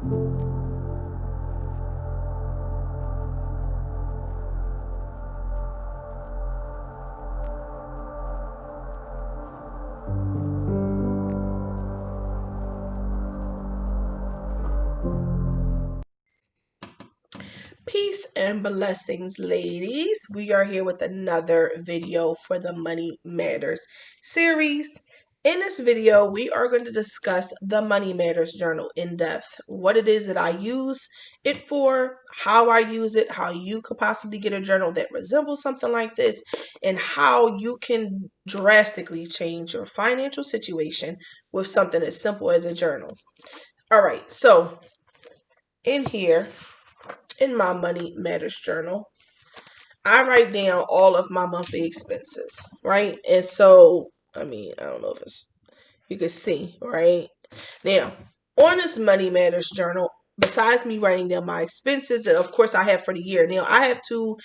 Peace and blessings, ladies. We are here with another video for the Money Matters series. In this video, we are going to discuss the Money Matters Journal in depth, what it is that I use it for, how I use it, how you could possibly get a journal that resembles something like this, and how you can drastically change your financial situation with something as simple as a journal. All right, so in here, in my Money Matters Journal, I write down all of my monthly expenses, right? And so, I mean, I don't know if you can see, right? Now, on this Money Matters Journal, besides me writing down my expenses that of course I have for the year. Now I have two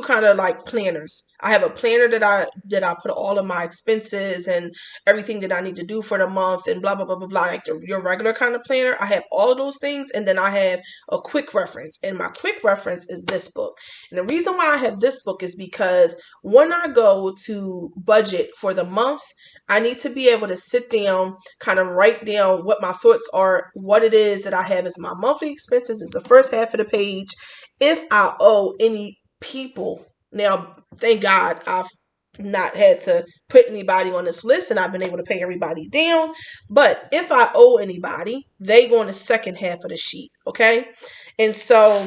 kind of like planners. I have a planner that I put all of my expenses and everything that I need to do for the month and blah blah blah blah blah, like your regular kind of planner. I have all of those things, and then I have a quick reference, and my quick reference is this book. And the reason why I have this book is because when I go to budget for the month, I need to be able to sit down, kind of write down what my thoughts are, what it is that I have as my monthly expenses is the first half of the page. If I owe any people, now thank God I've not had to put anybody on this list and I've been able to pay everybody down. But if I owe anybody, they go on the second half of the sheet, okay? And so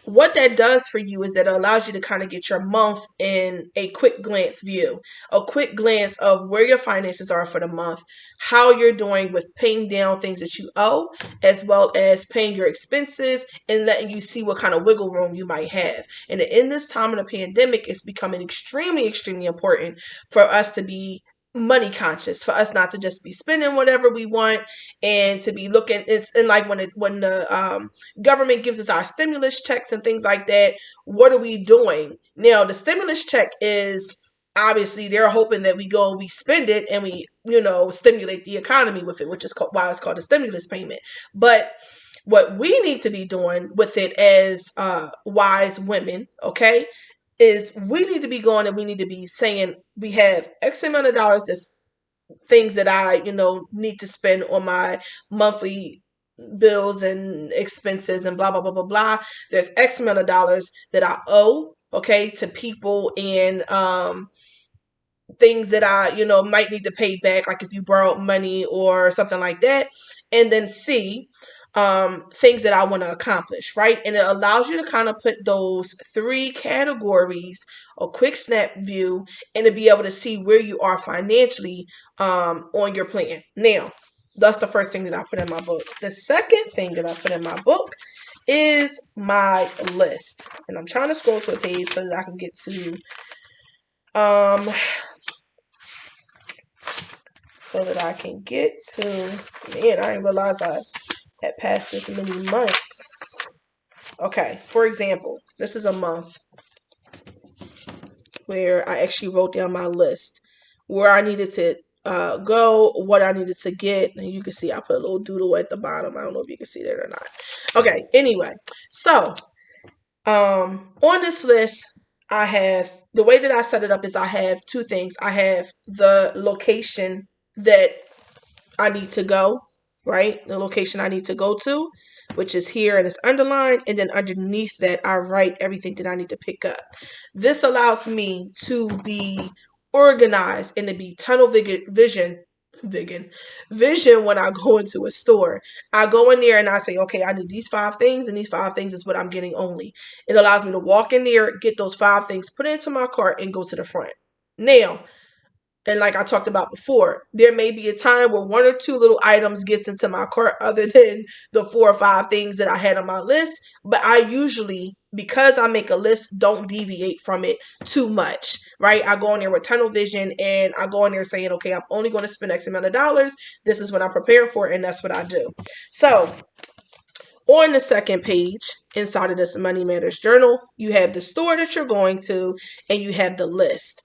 what that does for you is that it allows you to kind of get your month in a quick glance view, a quick glance of where your finances are for the month, how you're doing with paying down things that you owe, as well as paying your expenses and letting you see what kind of wiggle room you might have. And in this time of the pandemic, it's becoming extremely, extremely important for us to be money conscious, for us not to just be spending whatever we want and to be looking. It's and like when the government gives us our stimulus checks and things like that, what are we doing? Now the stimulus check is obviously they're hoping that we go and we spend it and we stimulate the economy with it, which is why it's called a stimulus payment. But what we need to be doing with it as wise women, okay, is we need to be going and we need to be saying we have X amount of dollars, that's things that I, need to spend on my monthly bills and expenses and blah, blah, blah, blah, blah. There's X amount of dollars that I owe, okay, to people and things that I, might need to pay back, like if you borrowed money or something like that. And then C, things that I want to accomplish, right? And it allows you to kind of put those three categories, a quick snap view, and to be able to see where you are financially on your plan. Now, that's the first thing that I put in my book. The second thing that I put in my book is my list. And I'm trying to scroll to a page so that I can get to man, I didn't realize I had passed this many months. Okay, for example, this is a month where I actually wrote down my list where I needed to go, what I needed to get. And you can see I put a little doodle at the bottom. I don't know if you can see that or not. Okay, anyway, so on this list, I have, the way that I set it up is I have two things. I have the location that I need to go, right? The location I need to go to, which is here and it's underlined. And then underneath that, I write everything that I need to pick up. This allows me to be organized and to be tunnel vision when I go into a store. I go in there and I say, okay, I need these 5 things, and these 5 things is what I'm getting only. It allows me to walk in there, get those 5 things, put it into my cart, and go to the front. Now, and like I talked about before, there may be a time where 1 or 2 little items gets into my cart other than the 4 or 5 things that I had on my list. But I usually, because I make a list, don't deviate from it too much, right? I go in there with tunnel vision and I go in there saying, okay, I'm only going to spend X amount of dollars. This is what I'm prepared for, and that's what I do. So on the second page inside of this Money Matters Journal, you have the store that you're going to and you have the list.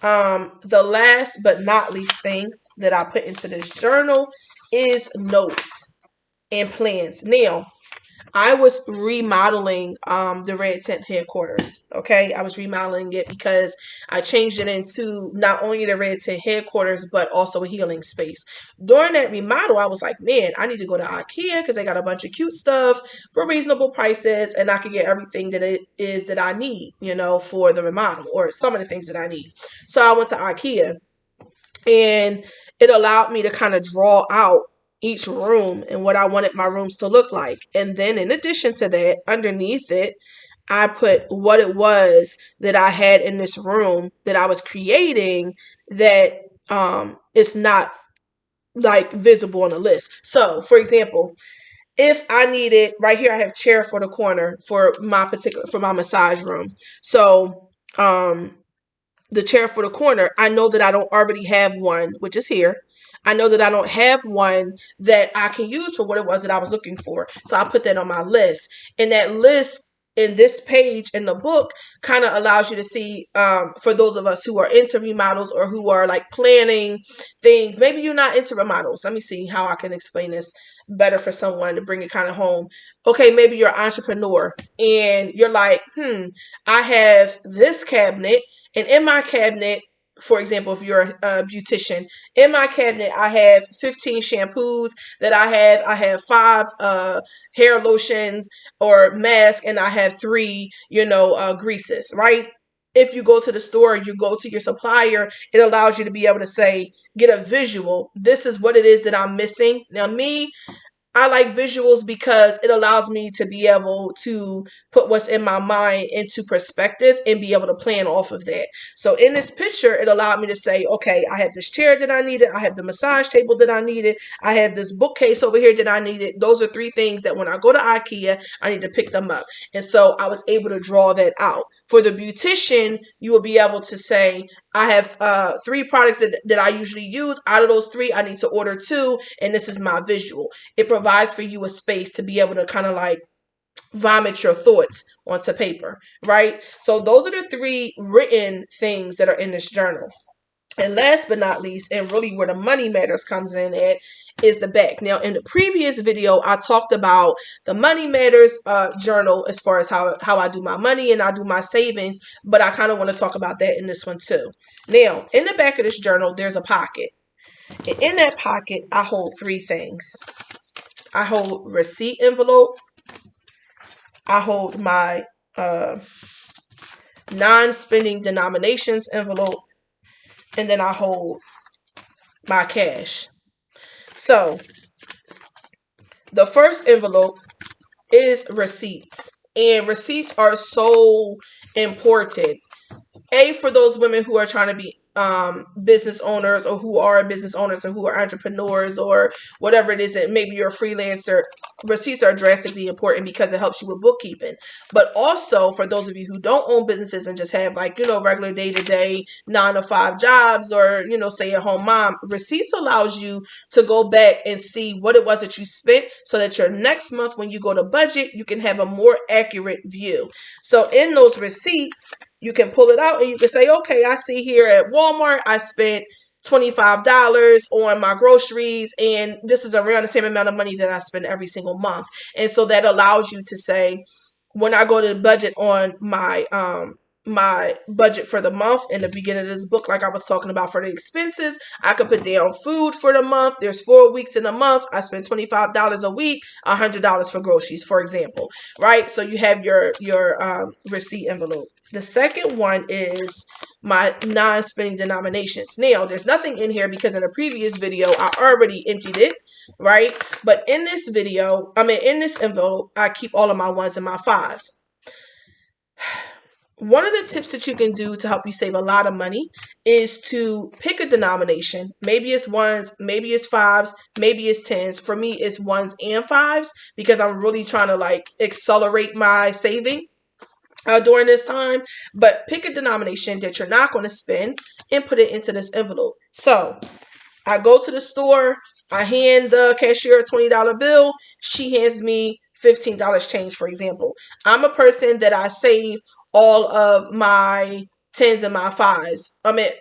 The last but not least thing that I put into this journal is notes and plans. Now, I was remodeling the Red Tent headquarters. Okay, I was remodeling it because I changed it into not only the Red Tent headquarters but also a healing space. During that remodel, I was like, man, I need to go to IKEA because they got a bunch of cute stuff for reasonable prices, and I can get everything that it is that I need, for the remodel, or some of the things that I need. So I went to IKEA, and it allowed me to kind of draw out each room and what I wanted my rooms to look like. And then in addition to that, underneath it, I put what it was that I had in this room that I was creating that is not like visible on the list. So, for example, if I needed, right here I have chair for the corner for my massage room. So, the chair for the corner, I know that I don't already have one, which is here. I know that I don't have one that I can use for what it was that I was looking for. So I put that on my list. And that list in this page in the book kind of allows you to see, for those of us who are into remodels or who are like planning things. Maybe you're not into remodels. Let me see how I can explain this better for someone to bring it kind of home. Okay, maybe you're an entrepreneur and you're like, I have this cabinet, and in my cabinet, for example, if you're a beautician, in my cabinet, I have 15 shampoos that I have five hair lotions or masks, and I have three, greases, right? If you go to the store, you go to your supplier, it allows you to be able to say, get a visual. This is what it is that I'm missing. Now, me, I like visuals because it allows me to be able to put what's in my mind into perspective and be able to plan off of that. So in this picture, it allowed me to say, okay, I have this chair that I needed. I have the massage table that I needed. I have this bookcase over here that I needed. Those are three things that when I go to IKEA, I need to pick them up. And so I was able to draw that out. For the beautician, you will be able to say, I have three products that I usually use. Out of those three, I need to order two, and this is my visual. It provides for you a space to be able to kind of like vomit your thoughts onto paper, right? So those are the three written things that are in this journal. And last but not least, and really where the money matters comes in at, is the back. Now, in the previous video, I talked about the money matters journal as far as how I do my money and I do my savings, but I kind of want to talk about that in this one too. Now, in the back of this journal, there's a pocket. And in that pocket, I hold three things. I hold receipt envelope. I hold my non-spending denominations envelope. And then I hold my cash. So the first envelope is receipts. And receipts are so important. For those women who are trying to be business owners, or who are business owners, or who are entrepreneurs, or whatever it is, that maybe you're a freelancer, receipts are drastically important because it helps you with bookkeeping. But also for those of you who don't own businesses and just have like, regular day-to-day 9-to-5 jobs, or, stay-at-home mom, receipts allows you to go back and see what it was that you spent, so that your next month when you go to budget, you can have a more accurate view. So in those receipts, you can pull it out and you can say, okay, I see here at Walmart, I spent $25 on my groceries, and this is around the same amount of money that I spend every single month. And so that allows you to say, when I go to the budget on my budget for the month in the beginning of this book, like I was talking about for the expenses, I could put down food for the month. There's 4 weeks in a month. I spend $25 a week, $100 for groceries, for example, right? So you have your receipt envelope. The second one is my non-spending denominations. Now, there's nothing in here because in a previous video, I already emptied it, right? But in this video, in this envelope, I keep all of my ones and my fives. One of the tips that you can do to help you save a lot of money is to pick a denomination. Maybe it's ones, maybe it's fives, maybe it's tens. For me, it's ones and fives because I'm really trying to like accelerate my saving during this time. But pick a denomination that you're not going to spend and put it into this envelope. So I go to the store, I hand the cashier a $20 bill, she hands me $15 change, for example. I'm a person that I save all of my tens and my fives.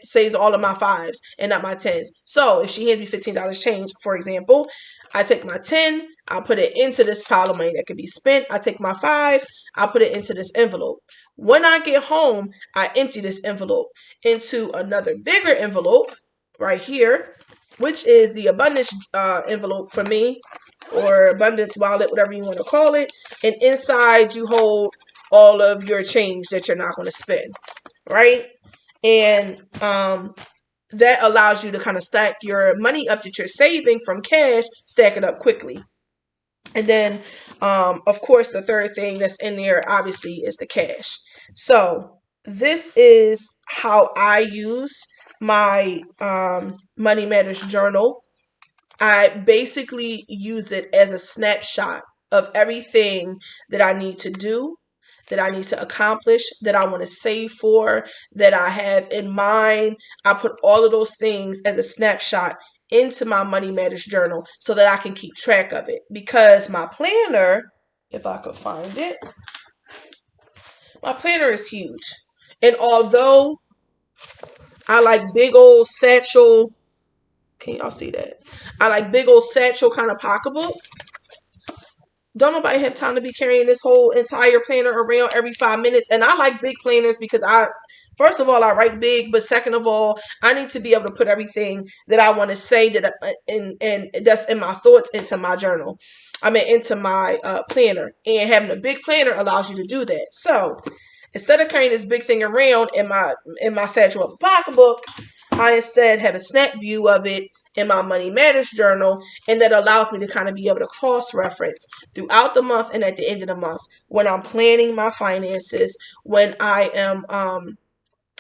Saves all of my fives and not my tens. So if she hands me $15 change, for example, I take my 10, I'll put it into this pile of money that could be spent. I take my 5, I'll put it into this envelope. When I get home, I empty this envelope into another bigger envelope right here, which is the abundance envelope for me, or abundance wallet, whatever you want to call it. And inside you hold all of your change that you're not going to spend, right? And that allows you to kind of stack your money up that you're saving from cash, stack it up quickly. And then, of course, the third thing that's in there, obviously, is the cash. So this is how I use my Money Matters journal. I basically use it as a snapshot of everything that I need to do, that I need to accomplish, that I want to save for, that I have in mind. I put all of those things as a snapshot into my Money Matters journal so that I can keep track of it. Because my planner, if I could find it, my planner is huge. And although I like big old satchel, can y'all see that? I like big old satchel kind of pocketbooks. Don't nobody have time to be carrying this whole entire planner around every 5 minutes. And I like big planners because first of all, I write big, but second of all, I need to be able to put everything that I want to say and that's in my thoughts into my journal. Into my planner. And having a big planner allows you to do that. So instead of carrying this big thing around in my satchel of a pocketbook, I instead have a snap view of it in my Money Matters journal, and that allows me to kind of be able to cross-reference throughout the month and at the end of the month when I'm planning my finances, when I am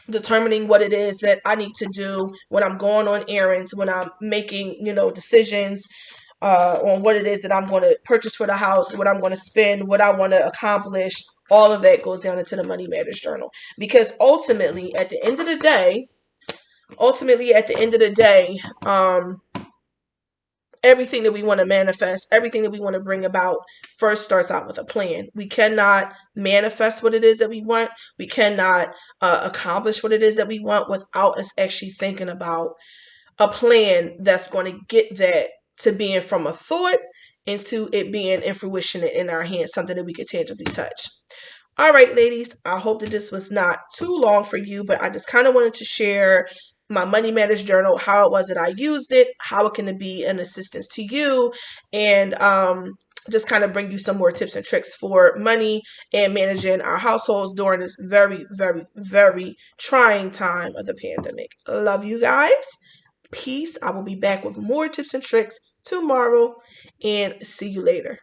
determining what it is that I need to do, when I'm going on errands, when I'm making, decisions on what it is that I'm going to purchase for the house, what I'm going to spend, what I want to accomplish. All of that goes down into the Money Matters journal, because ultimately, at the end of the day, everything that we want to manifest, everything that we want to bring about first starts out with a plan. We cannot manifest what it is that we want. We cannot accomplish what it is that we want without us actually thinking about a plan that's going to get that to being from a thought into it being in fruition in our hands, something that we could tangibly touch. All right, ladies, I hope that this was not too long for you, but I just kind of wanted to share my Money Matters journal, how it was that I used it, how it can be an assistance to you, and just kind of bring you some more tips and tricks for money and managing our households during this very, very, very trying time of the pandemic. Love you guys. Peace. I will be back with more tips and tricks tomorrow, and see you later.